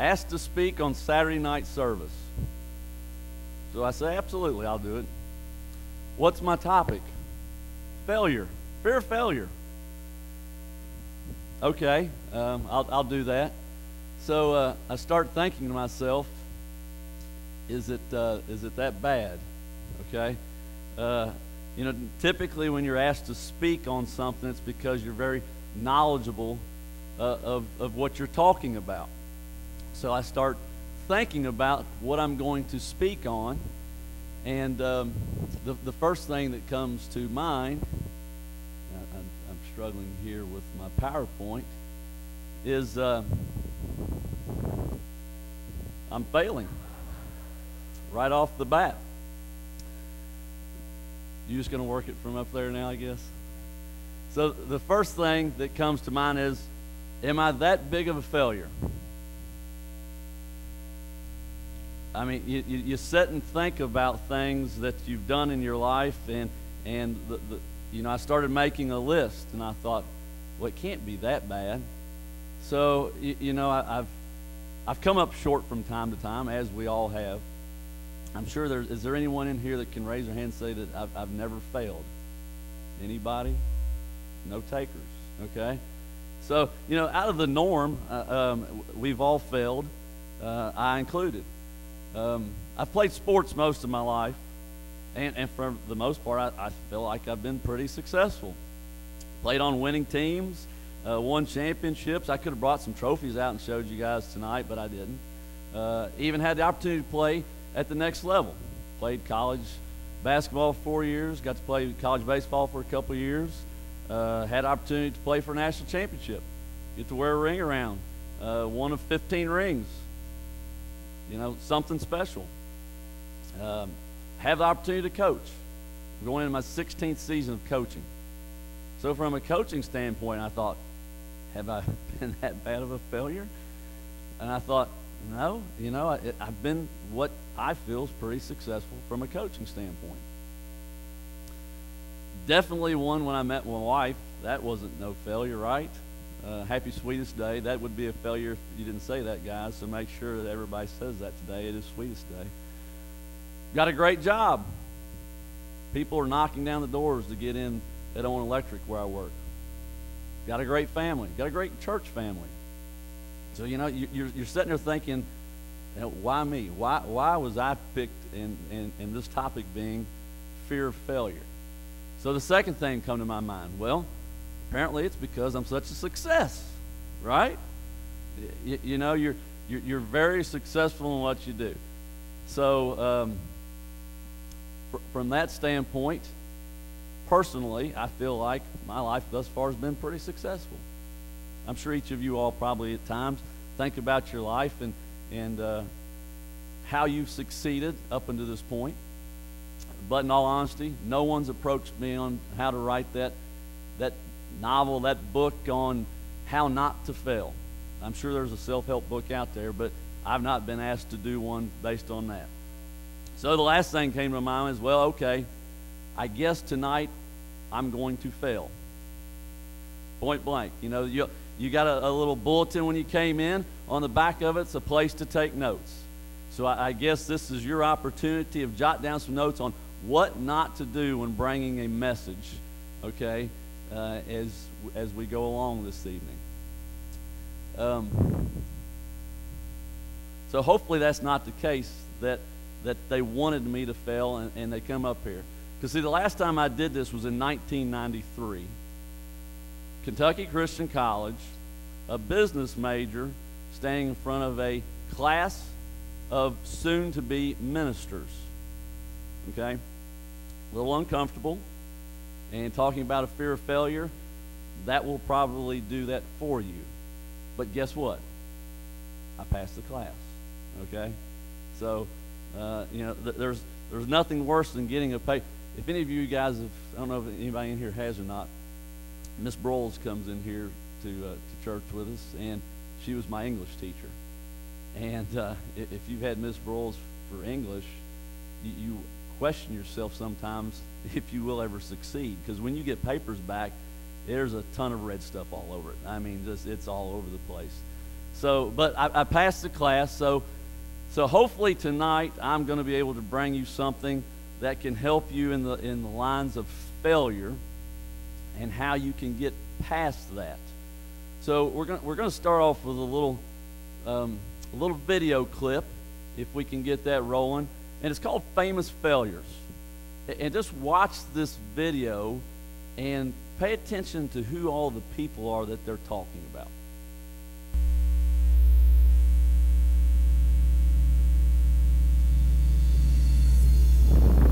asked to speak on Saturday night service. So I say, absolutely, I'll do it. What's my topic? Failure. Fear of failure. Okay, I'll do that. So I start thinking to myself, is it that bad? Okay. Typically when you're asked to speak on something, it's because you're very knowledgeable of what you're talking about. So I start thinking about what I'm going to speak on, and the first thing that comes to mind, I'm struggling here with my PowerPoint, is I'm failing right off the bat. You're just going to work it from up there now, I guess? So the first thing that comes to mind is, am I that big of a failure? I mean, you sit and think about things that you've done in your life, and I started making a list, and I thought, well, it can't be that bad. So, I've come up short from time to time, as we all have. I'm sure is there anyone in here that can raise their hand and say that I've never failed? Anybody? No takers, okay? So, out of the norm, we've all failed, I included. I've played sports most of my life, and for the most part, I feel like I've been pretty successful. Played on winning teams, won championships. I could have brought some trophies out and showed you guys tonight, but I didn't. Even had the opportunity to play at the next level. Played college basketball for 4 years, got to play college baseball for a couple of years, had the opportunity to play for a national championship, get to wear a ring around, one of 15 rings, something special. Have the opportunity to coach. I'm going into my 16th season of coaching. So from a coaching standpoint, I thought, have I been that bad of a failure? And I thought, no, I've been what I feel is pretty successful from a coaching standpoint. Definitely one when I met my wife, that wasn't no failure, right? Happy Sweetest Day. That would be a failure if you didn't say that, guys, so make sure that everybody says that today. It is Sweetest Day. Got a great job. People are knocking down the doors to get in at Owen Electric where I work. Got a great family. Got a great church family. So, you're sitting there thinking, why me? Why was I picked in this topic being fear of failure? So the second thing come to my mind, well, apparently it's because I'm such a success, right? You're very successful in what you do. So from that standpoint, personally, I feel like my life thus far has been pretty successful. I'm sure each of you all probably at times think about your life and how you've succeeded up until this point. But in all honesty, no one's approached me on how to write that novel, that book on how not to fail. I'm sure there's a self-help book out there, but I've not been asked to do one based on that. So the last thing came to my mind is, well, okay, I guess tonight I'm going to fail. Point blank. You got a little bulletin when you came in. On the back of it's a place to take notes. So I guess this is your opportunity of jot down some notes on what not to do when bringing a message, okay, as we go along this evening. So hopefully that's not the case that they wanted me to fail and they come up here. Because see, the last time I did this was in 1993. Kentucky Christian College, a business major standing in front of a class of soon-to-be ministers. Okay? A little uncomfortable. And talking about a fear of failure, that will probably do that for you. But guess what? I passed the class. Okay? So, there's nothing worse than getting a pay. If any of you guys have, I don't know if anybody in here has or not, Miss Broyles comes in here to church with us, and she was my English teacher. And if you've had Miss Broyles for English, you question yourself sometimes if you will ever succeed, because when you get papers back, there's a ton of red stuff all over it. I mean, it's all over the place. So, but I passed the class, so hopefully tonight I'm going to be able to bring you something that can help you in the lines of failure and how you can get past that. So we're going to start off with a little video clip, if we can get that rolling, and it's called Famous Failures. And just watch this video and pay attention to who all the people are that they're talking about.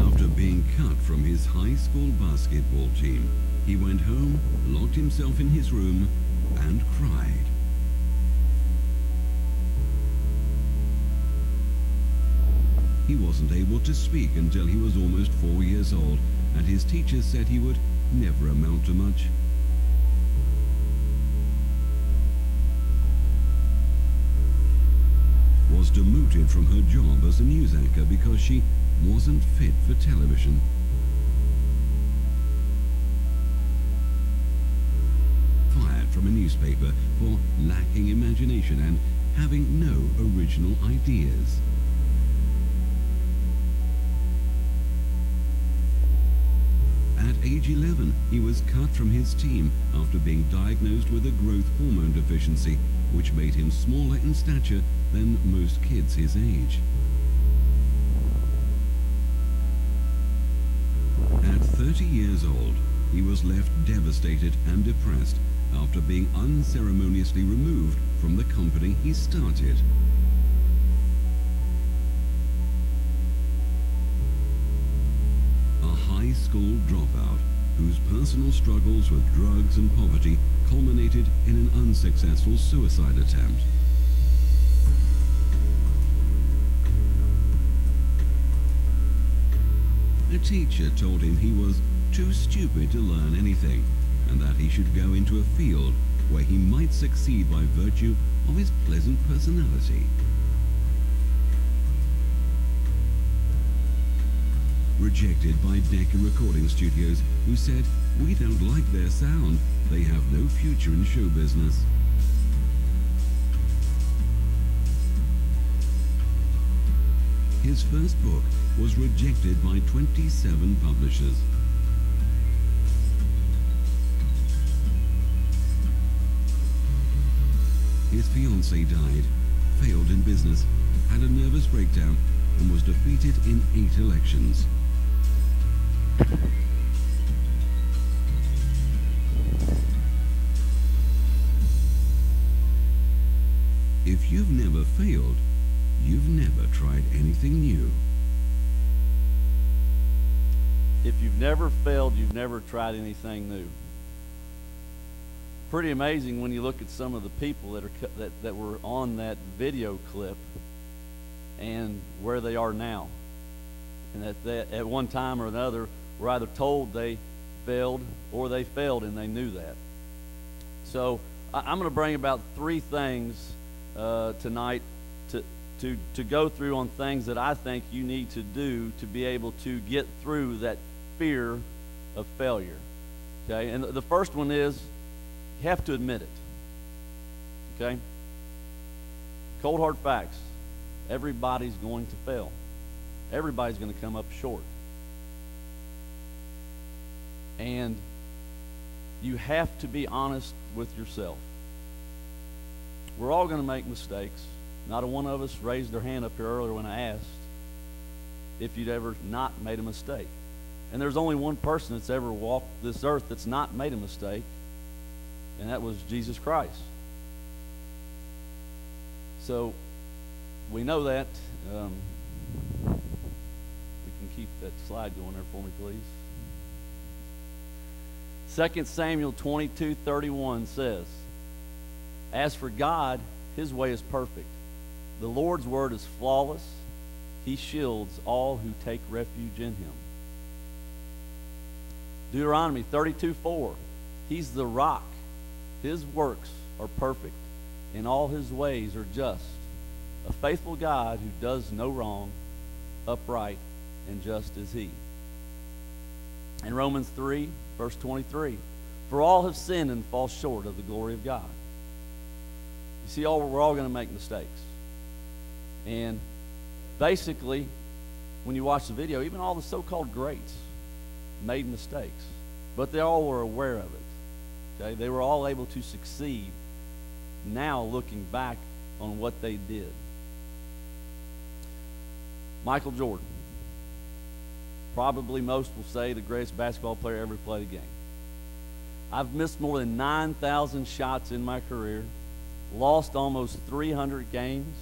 After being cut from his high school basketball team, he went home, locked himself in his room, and cried. He wasn't able to speak until he was almost 4 years old, and his teachers said he would never amount to much. Was demoted from her job as a news anchor because she wasn't fit for television. Fired from a newspaper for lacking imagination and having no original ideas. At age 11, he was cut from his team after being diagnosed with a growth hormone deficiency, which made him smaller in stature than most kids his age. At 30 years old, he was left devastated and depressed after being unceremoniously removed from the company he started. A high school dropout whose personal struggles with drugs and poverty culminated in an unsuccessful suicide attempt. A teacher told him he was too stupid to learn anything, and that he should go into a field where he might succeed by virtue of his pleasant personality. Rejected by Decca Recording Studios, who said, "We don't like their sound. They have no future in show business." His first book was rejected by 27 publishers. His fiancée died, failed in business, had a nervous breakdown, and was defeated in 8 elections. If you've never failed, you've never tried anything new. If you've never failed, you've never tried anything new. Pretty amazing when you look at some of the people that were on that video clip and where they are now. And that at one time or another were either told they failed or they failed, and they knew that. So I'm going to bring about 3 things tonight to go through on things that I think you need to do to be able to get through that fear of failure. Okay, and the first one is you have to admit it. Okay, cold hard facts. Everybody's going to fail. Everybody's going to come up short. And you have to be honest with yourself. We're all going to make mistakes. Not a one of us raised their hand up here earlier when I asked if you'd ever not made a mistake. And there's only one person that's ever walked this earth that's not made a mistake, and that was Jesus Christ. So we know that. We can keep that slide going there for me, please. 2 Samuel 22:31 says, "As for God, his way is perfect. The Lord's word is flawless. He shields all who take refuge in him." Deuteronomy 32:4, "He's the rock. His works are perfect, and all his ways are just. A faithful God who does no wrong, upright and just is he." And Romans 3, verse 23, "For all have sinned and fall short of the glory of God." You see, we're all going to make mistakes. And basically, when you watch the video, even all the so-called greats made mistakes. But they all were aware of it. Okay? They were all able to succeed now looking back on what they did. Michael Jordan. Probably most will say the greatest basketball player ever played a game. I've missed more than 9,000 shots in my career, lost almost 300 games.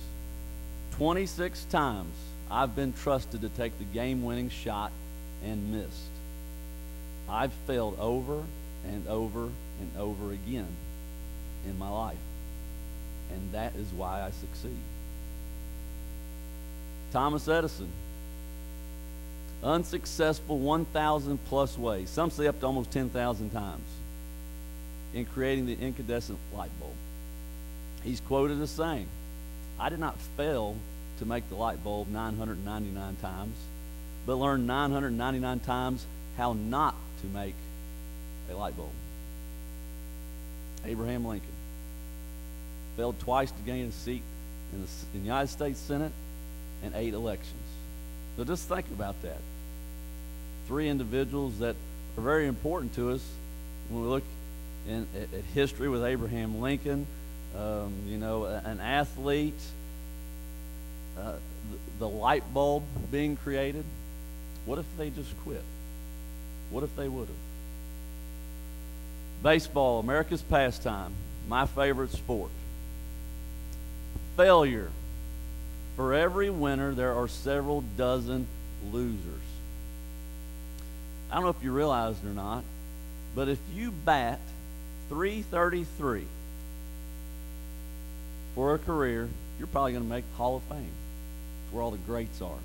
26 times I've been trusted to take the game-winning shot and missed. I've failed over and over and over again in my life, and that is why I succeed. Thomas Edison, unsuccessful 1,000 plus ways, some say up to almost 10,000 times, in creating the incandescent light bulb. He's quoted as saying, I did not fail to make the light bulb 999 times, but learned 999 times how not to make a light bulb. Abraham Lincoln failed twice to gain a seat in the United States Senate and 8 elections. So just think about that. 3 individuals that are very important to us when we look at history with Abraham Lincoln, an athlete, the light bulb being created. What if they just quit? What if they would have? Baseball, America's pastime, my favorite sport. Failure. For every winner, there are several dozen losers. I don't know if you realized it or not, but if you bat .333 for a career, you're probably going to make Hall of Fame. It's where all the greats are.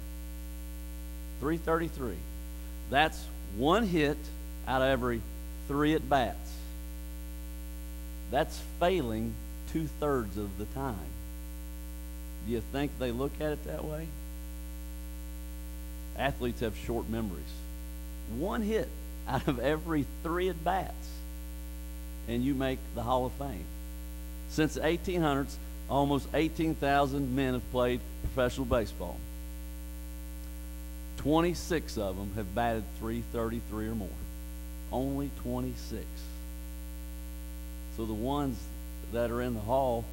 .333. That's 1 hit out of every 3 at-bats. That's failing 2/3 of the time. Do you think they look at it that way? Athletes have short memories. 1 hit out of every 3 at-bats, and you make the Hall of Fame. Since the 1800s, almost 18,000 men have played professional baseball. 26 of them have batted .333 or more. Only 26. So the ones that are in the Hall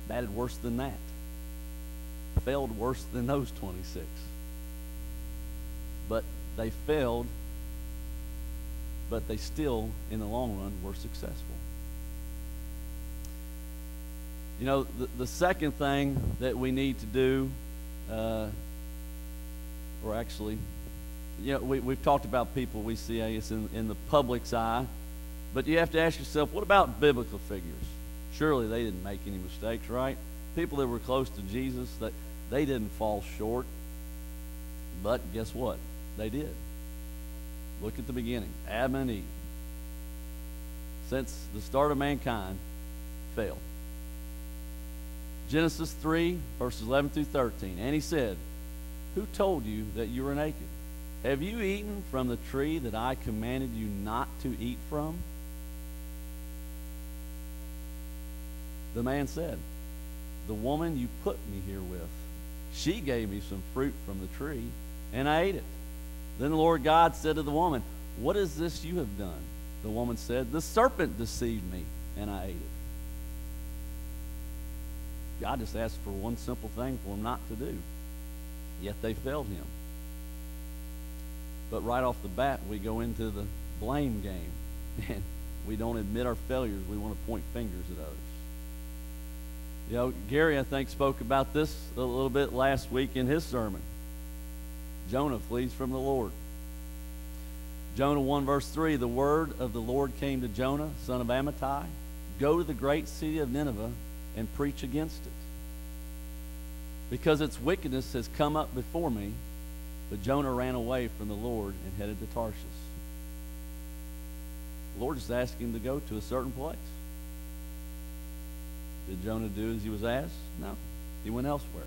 batted worse than that. Failed worse than those 26. But they failed, but they still, in the long run, were successful. You know, the second thing that we need to do, or actually, we've talked about people we see, I guess, in the public's eye, but you have to ask yourself, what about biblical figures? Surely they didn't make any mistakes, right? People that were close to Jesus, that they didn't fall short. But guess what? They did. Look at the beginning. Adam and Eve, since the start of mankind, failed. Genesis 3, verses 11 through 13. And he said, who told you that you were naked? Have you eaten from the tree that I commanded you not to eat from? The man said, the woman you put me here with, she gave me some fruit from the tree, and I ate it. Then the Lord God said to the woman, what is this you have done? The woman said, the serpent deceived me, and I ate it. God just asked for one simple thing for them not to do, yet they failed him. But right off the bat, we go into the blame game, and we don't admit our failures. We want to point fingers at others. You know, Gary, I think, spoke about this a little bit last week in his sermon. Jonah flees from the Lord. Jonah 1, verse 3, the word of the Lord came to Jonah, son of Amittai, go to the great city of Nineveh and preach against it, because its wickedness has come up before me. But Jonah ran away from the Lord and headed to Tarshish. The Lord just asked him to go to a certain place. Did Jonah do as he was asked? No. He went elsewhere.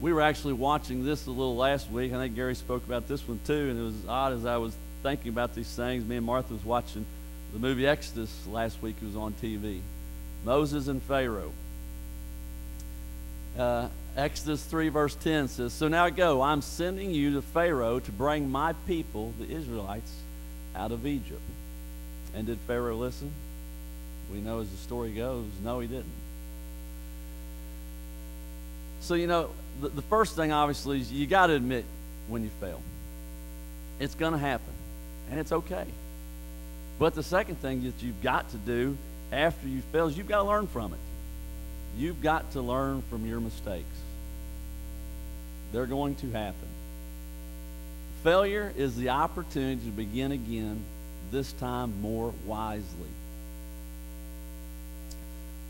We were actually watching this a little last week. I think Gary spoke about this one too, and it was odd as I was thinking about these things. Me and Martha was watching the movie Exodus last week. It was on TV. Moses and Pharaoh. Exodus 3 verse 10 says, "So now go, I'm sending you to Pharaoh to bring my people, the Israelites, out of Egypt." And did Pharaoh listen? We know as the story goes, no, he didn't. So, the first thing, obviously, is you got to admit when you fail. It's going to happen, and it's okay. But the second thing that you've got to do after you fail is you've got to learn from it. You've got to learn from your mistakes. They're going to happen. Failure is the opportunity to begin again, this time more wisely.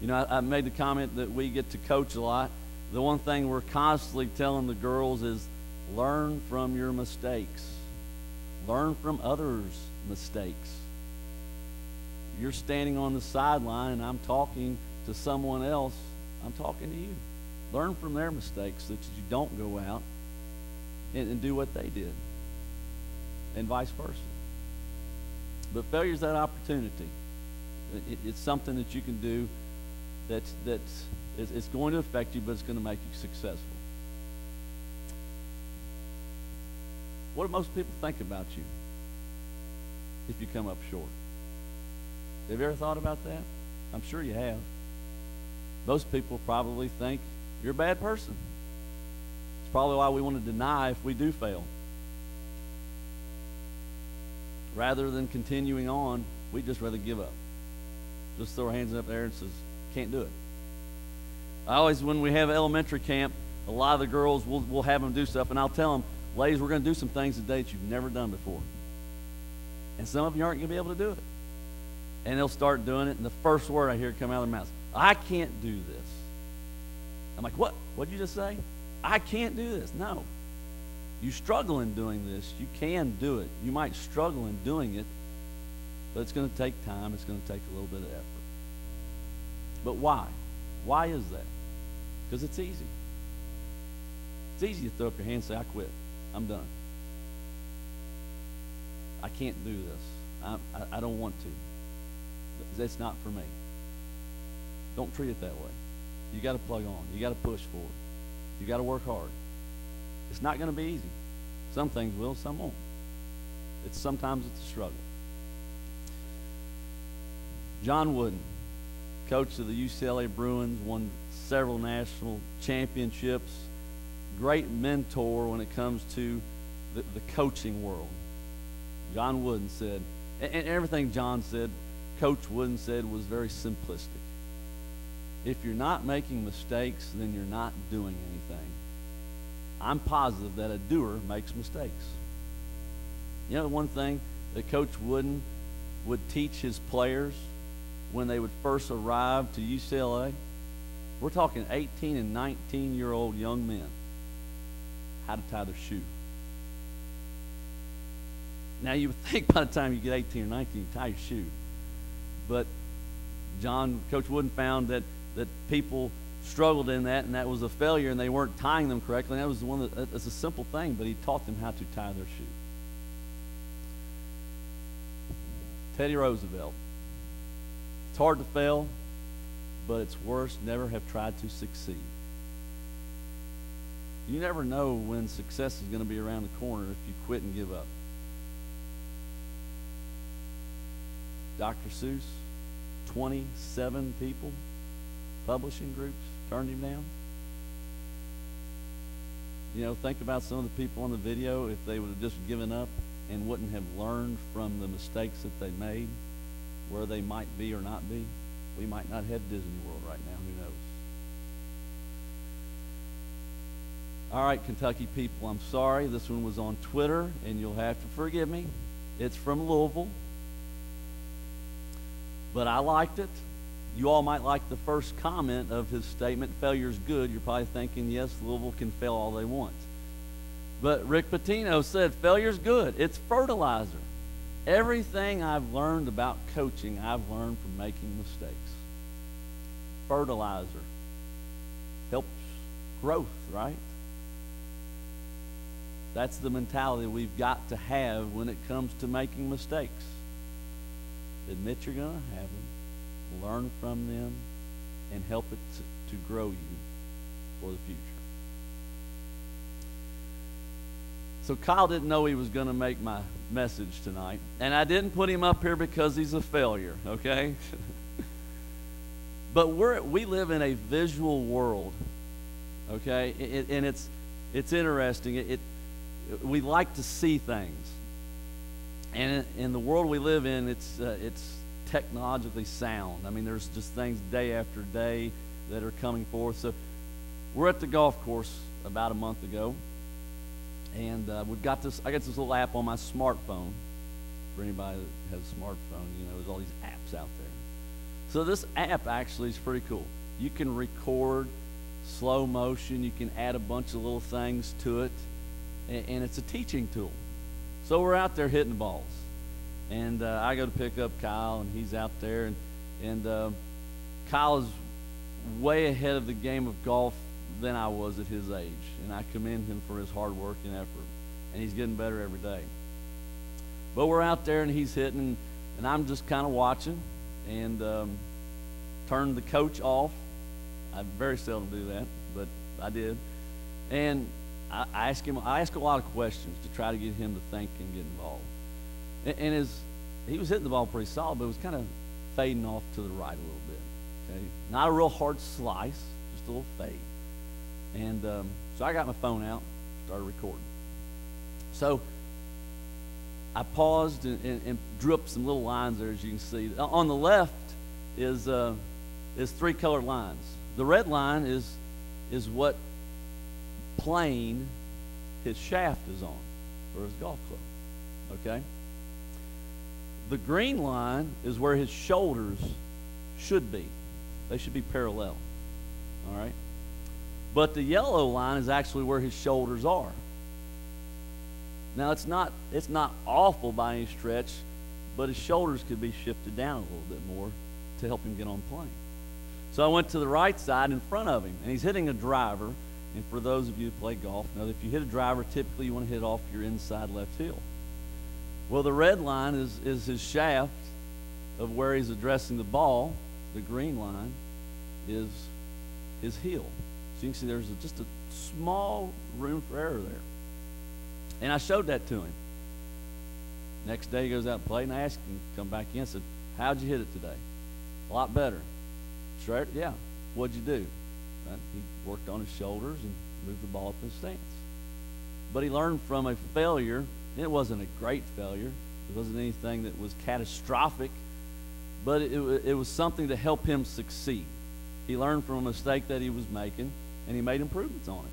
I made the comment that we get to coach a lot. The one thing we're constantly telling the girls is learn from your mistakes. Learn from others' mistakes. You're standing on the sideline and I'm talking to someone else. I'm talking to you. Learn from their mistakes so that you don't go out and do what they did, and vice versa. But failure is that opportunity. It's something that you can do it's going to affect you, but it's going to make you successful. What do most people think about you if you come up short? Have you ever thought about that? I'm sure you have. Most people probably think you're a bad person. It's probably why we want to deny if we do fail. Rather than continuing on, we'd just rather give up. Just throw our hands up there and says, can't do it. When we have elementary camp, a lot of the girls, we'll have them do stuff, and I'll tell them, ladies, we're going to do some things today that you've never done before. And some of you aren't going to be able to do it. And they'll start doing it, and the first word I hear come out of their mouths, I can't do this. I'm like, what? What'd you just say? I can't do this. No. You struggle in doing this. You can do it. You might struggle in doing it, but it's going to take time. It's going to take a little bit of effort. But why? Why is that? Because it's easy. It's easy to throw up your hand and say, I quit. I'm done. I can't do this. I don't want to. That's not for me. Don't treat it that way. You got to plug on. You got to push forward. You got to work hard. It's not going to be easy. Some things will, some won't. Sometimes it's a struggle. John Wooden, coach of the UCLA Bruins, won several national championships. Great mentor when it comes to the coaching world. John Wooden said, and everything John said, Coach Wooden said was very simplistic. If you're not making mistakes, then you're not doing anything. I'm positive that a doer makes mistakes. One thing that Coach Wooden would teach his players when they would first arrive to UCLA, we're talking 18 and 19-year-old young men, how to tie their shoe. Now, you would think by the time you get 18 or 19, you tie your shoe. But Coach Wooden found that people struggled in that, and that was a failure, and they weren't tying them correctly. And that was that's a simple thing, but he taught them how to tie their shoe. Teddy Roosevelt. It's hard to fail, but it's worse never have tried to succeed. You never know when success is going to be around the corner if you quit and give up. Dr. Seuss, 27 people, publishing groups, turned him down. Think about some of the people on the video, if they would have just given up and wouldn't have learned from the mistakes that they made, where they might be or not be. We might not have Disney World right now, who knows? All right, Kentucky people, I'm sorry. This one was on Twitter, and you'll have to forgive me. It's from Louisville. But I liked it. You all might like the first comment of his statement, failure's good. You're probably thinking, yes, Louisville can fail all they want. But Rick Pitino said, failure's good. It's fertilizer. Everything I've learned about coaching, I've learned from making mistakes. Fertilizer helps growth, right? That's the mentality we've got to have when it comes to making mistakes. Admit you're going to have them. Learn from them and help it to grow you for the future. So Kyle didn't know he was going to make my message tonight. And I didn't put him up here because he's a failure, okay? But we live in a visual world, okay? And it's interesting. We like to see things. And in the world we live in, it's technologically sound. I mean, there's just things day after day that are coming forth. So we're at the golf course about a month ago. And I got this little app on my smartphone. For anybody that has a smartphone, there's all these apps out there. So this app actually is pretty cool. You can record slow motion. You can add a bunch of little things to it. And it's a teaching tool. So we're out there hitting balls. And I go to pick up Kyle, and he's out there. And Kyle is way ahead of the game of golf than I was at his age, and I commend him for his hard work and effort, and he's getting better every day. But we're out there, and he's hitting, and I'm just kind of watching, and turned the coach off. I very seldom do that, but I did. And I ask a lot of questions to try to get him to think and get involved. And he was hitting the ball pretty solid, but it was kind of fading off to the right a little bit. Okay, not a real hard slice, just a little fade. And so I got my phone out, started recording. So I paused and drew up some little lines there, as you can see. On the left is 3 colored lines. The red line is what plane his shaft is on, or his golf club. Okay? The green line is where his shoulders should be. They should be parallel. All right? But the yellow line is actually where his shoulders are. Now, it's not awful by any stretch, but his shoulders could be shifted down a little bit more to help him get on plane. So I went to the right side in front of him, and he's hitting a driver. And for those of you who play golf, know that if you hit a driver, typically you want to hit off your inside left heel. Well, the red line is his shaft of where he's addressing the ball. The green line is his heel. So you can see there's just a small room for error there. And I showed that to him. Next day he goes out and plays, and I asked him to come back in and said, "How'd you hit it today?" "A lot better." "Straight?" "Yeah." "What'd you do?" And he worked on his shoulders and moved the ball up in the stance. But he learned from a failure. It wasn't a great failure. It wasn't anything that was catastrophic, but it was something to help him succeed. He learned from a mistake that he was making, and he made improvements on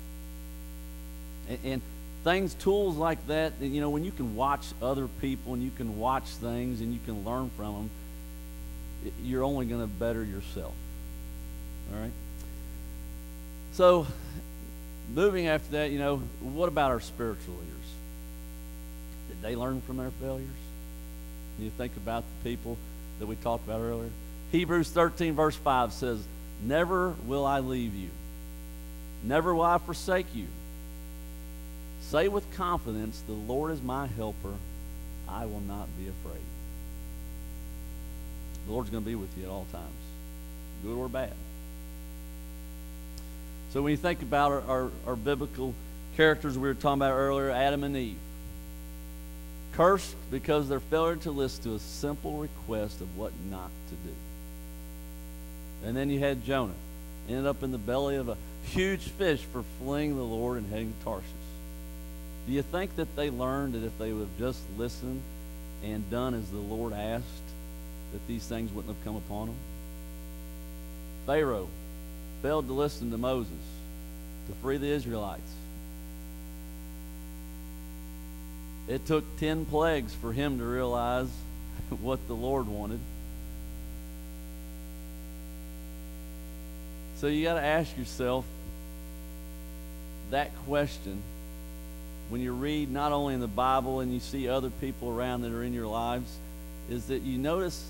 it. And things, tools like that, when you can watch other people and you can watch things and you can learn from them, you're only going to better yourself. All right? So, moving after that, what about our spiritual leaders? Did they learn from their failures? You think about the people that we talked about earlier. Hebrews 13, verse 5 says, "Never will I leave you. Never will I forsake you. Say with confidence, the Lord is my helper. I will not be afraid." The Lord's going to be with you at all times, good or bad. So when you think about our biblical characters we were talking about earlier, Adam and Eve, cursed because their failure to listen to a simple request of what not to do. And then you had Jonah, ended up in the belly of a huge fish for fleeing the Lord and heading to Tarshish. Do you think that they learned that if they would have just listened and done as the Lord asked, that these things wouldn't have come upon them? Pharaoh failed to listen to Moses to free the Israelites. It took 10 plagues for him to realize what the Lord wanted. So you got to ask yourself that question when you read not only in the Bible and you see other people around that are in your lives, is that you notice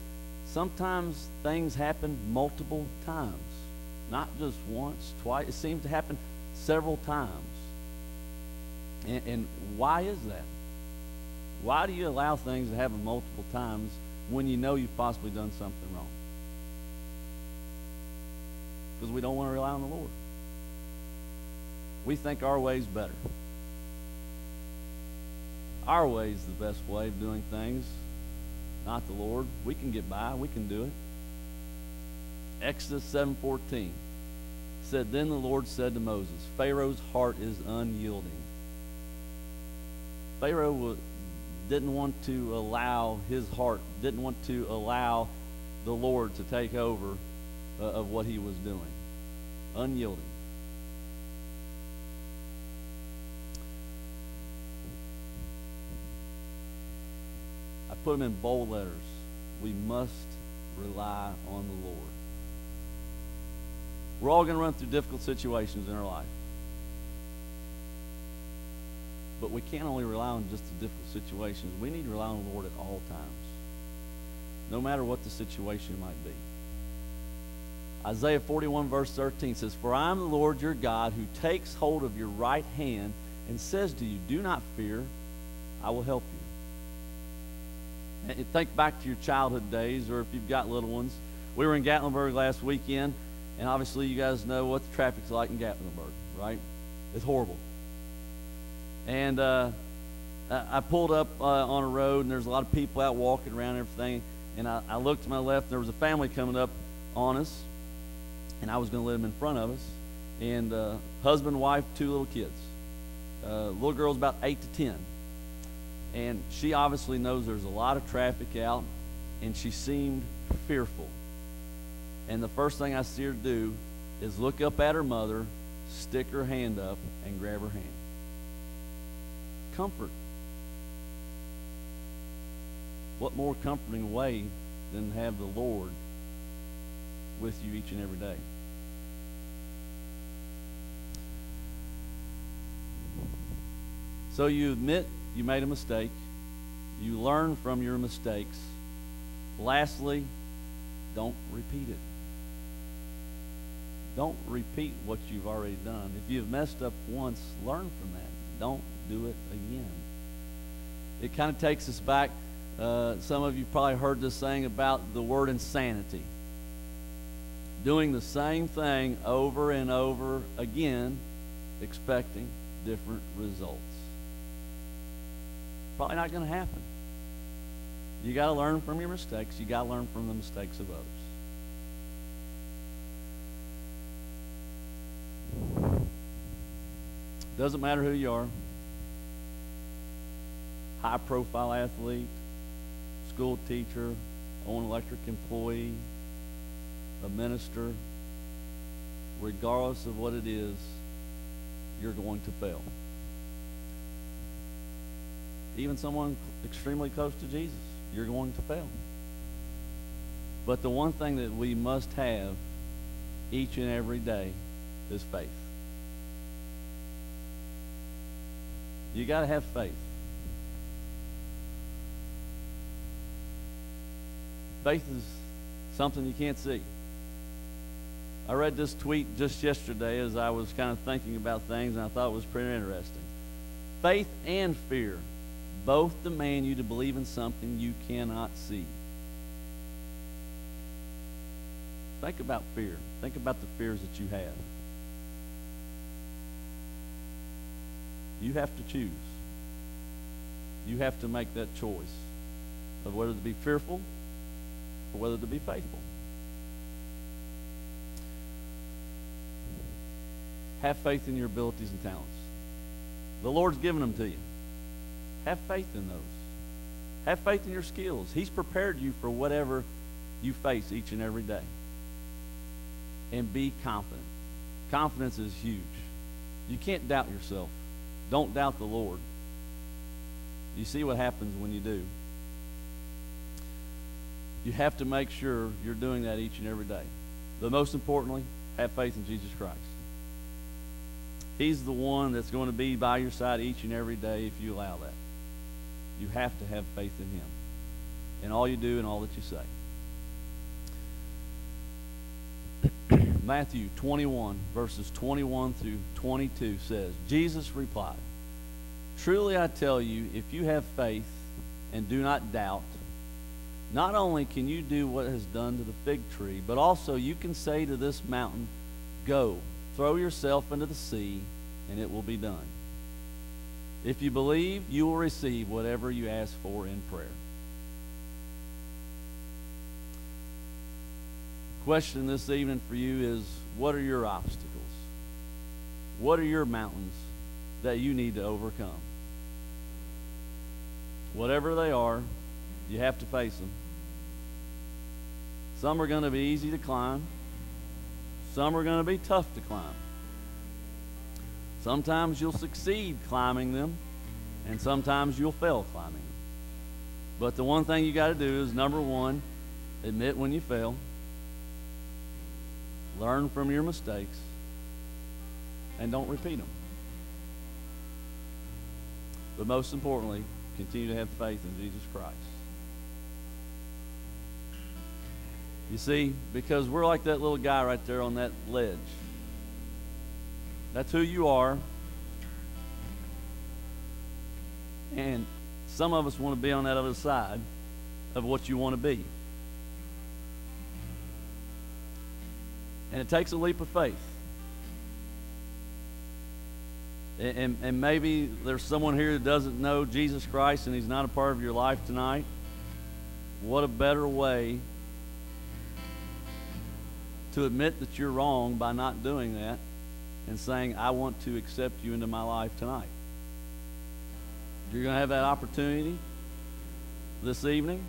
sometimes things happen multiple times. Not just once, twice. It seems to happen several times. And why is that? Why do you allow things to happen multiple times when you know you've possibly done something wrong? because we don't want to rely on the Lord. We think our way's better. Our way is the best way of doing things, not the Lord. We can get by. We can do it. Exodus 7:14 said, "Then the Lord said to Moses, Pharaoh's heart is unyielding." Pharaoh didn't want to allow his heart, didn't want to allow the Lord to take over of what he was doing. Unyielding. I put them in bold letters. We must rely on the Lord. We're all going to run through difficult situations in our life. But we can't only rely on just the difficult situations. We need to rely on the Lord at all times, no matter what the situation might be. Isaiah 41 verse 13 says, "For I am the Lord your God who takes hold of your right hand and says to you, do not fear, I will help you." And think back to your childhood days, or if you've got little ones. We were in Gatlinburg last weekend, and obviously you guys know what the traffic's like in Gatlinburg, right? It's horrible. And I pulled up on a road, and there's a lot of people out walking around and everything. And I looked to my left, and there was a family coming up on us, and I was going to let them in front of us. And husband, wife, 2 little kids. Little girl's about 8 to 10. And she obviously knows there's a lot of traffic out, and she seemed fearful. And the first thing I see her do is look up at her mother, stick her hand up, and grab her hand. Comfort. What more comforting way than to have the Lord with you each and every day? So you admit you made a mistake. You learn from your mistakes. Lastly, don't repeat it. Don't repeat what you've already done. If you've messed up once, learn from that. Don't do it again. It kind of takes us back. Some of you probably heard this saying about the word insanity. Doing the same thing over and over again, expecting different results. Probably not going to happen. You got to learn from your mistakes. You got to learn from the mistakes of others. Doesn't matter who you are. High-profile athlete, school teacher, own electric employee, a minister. Regardless of what it is, you're going to fail. Even someone extremely close to Jesus, you're going to fail. But the one thing that we must have each and every day is faith. You got to have faith. Faith is something you can't see. I read this tweet just yesterday as I was kind of thinking about things, and I thought it was pretty interesting. Faith and fear both demand you to believe in something you cannot see. Think about fear. Think about the fears that you have. You have to choose. You have to make that choice of whether to be fearful or whether to be faithful. Have faith in your abilities and talents. The Lord's given them to you. Have faith in those. Have faith in your skills. He's prepared you for whatever you face each and every day. And be confident. Confidence is huge. You can't doubt yourself. Don't doubt the Lord. You see what happens when you do. You have to make sure you're doing that each and every day. But most importantly, have faith in Jesus Christ. He's the one that's going to be by your side each and every day if you allow that. You have to have faith in Him in all you do and all that you say. Matthew 21, verses 21 through 22 says, Jesus replied, "Truly I tell you, if you have faith and do not doubt, not only can you do what has done to the fig tree, but also you can say to this mountain, Go, throw yourself into the sea, and it will be done. If you believe, you will receive whatever you ask for in prayer. The question this evening for you is, what are your obstacles? What are your mountains that you need to overcome? Whatever they are, you have to face them. Some are going to be easy to climb. Some are going to be tough to climb. Sometimes you'll succeed climbing them, and sometimes you'll fail climbing them. But the one thing you got to do is, number one, admit when you fail, learn from your mistakes, and don't repeat them. But most importantly, continue to have faith in Jesus Christ. You see, because we're like that little guy right there on that ledge. That's who you are. And some of us want to be on that other side of what you want to be. And it takes a leap of faith. And maybe there's someone here that doesn't know Jesus Christ and he's not a part of your life tonight. What a better way to admit that you're wrong by not doing that and saying, I want to accept you into my life tonight. You're going to have that opportunity this evening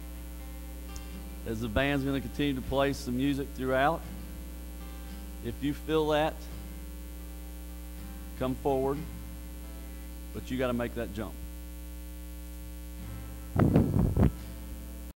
as the band's going to continue to play some music throughout. If you feel that, come forward, but you got to make that jump.